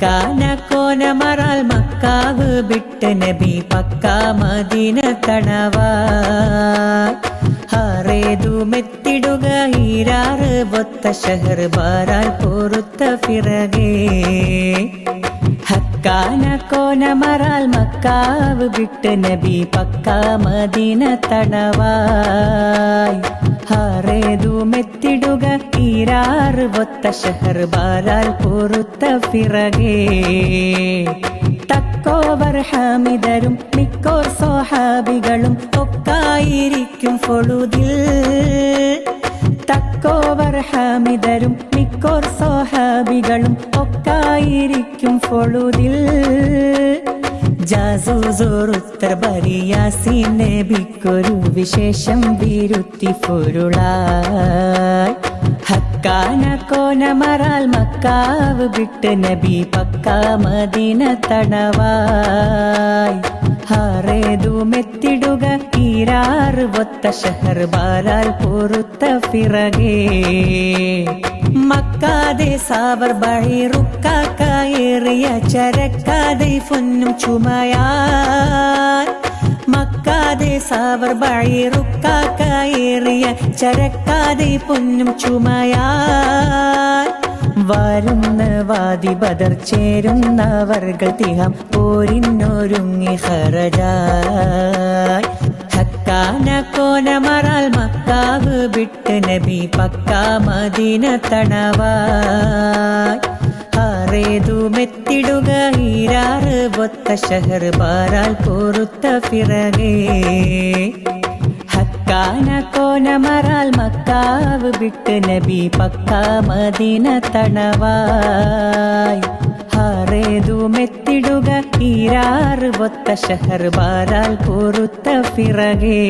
ഹക്കാന കോനമറാൽ macaw വിട്ട് നബി പക്കാ മദീന തണവായ് ഹാറേതുമെത്തിടുക ഈരാറ് ഒത്ത ഷഹർ ബാരാൽ പൊറുത്ത ഫിറകേ ഹക്കാന കോനമറാൽ മക്കാവ് വിട്ട് നബി പക്കാ മദീന തണവായ് ഹാറേതുമെത്തിടുക ഈരാറ് ഒത്ത ഷഹർ ബാരാൽ പൊറുത്ത ഫിറകേ തക്കോവർ ഹാമിദരും മിക്കോർ സ്വഹാബികളും ഒക്കായിരിക്കും ഫൊളുദിൽ തക്കോവർ ഹാമിദരും മിക്കോർ സ്വഹാബികളും ഒക്കായിരിക്കും ഫൊളുദിൽ ജാസൂസോറുത്തർ ബരിയാസീൻ നബിക്കൊരു വിശേഷം വിരുത്തി പൊരുളായ് ഹക്കാന കോനമറാൽ മക്കാവ് വിട്ട് നബി പക്കാ മദീന തണവായ് ഹാറേതുമെത്തിടുക ഈരാറ് ഒത്ത ഷഹർ ബാരാൽ പൊറുത്ത ഫിറകേ മക്കാതെ സാവർ ബഹിറുക്കായേറിയ ചരക്കാതെ പൊന്നും ചുമയാൻ മക്കാതെ സാവർ ബഹിറുക്കായേറിയ ചരക്കാതെ പൊന്നും ചുമയാൻ വരുന്ന വാദി ബദർ ചേരുന്നവർകൾ തിഹാം പോരിന്നൊരുങ്ങി ഹറജായ് ഹക്കാന കോനമറാൽ മക്കാവ് വിട്ട് നബി പക്കാ മദീന തണവായ് ഹാറേതുമെത്തിടുക ഈരാറ് ഒത്ത ഷഹർ ബാരാൽ പൊറുത്ത ഫിറകേ ഹക്കാന കോനമറാൽ മക്കാവ് വിട്ട് നബി പക്കാ മദീന തണവായ് ഹാറേതുമെത്തിടുക ഈരാറ് ഒത്ത ഷഹർ ബാരാൽ പൊറുത്ത ഫിറകേ.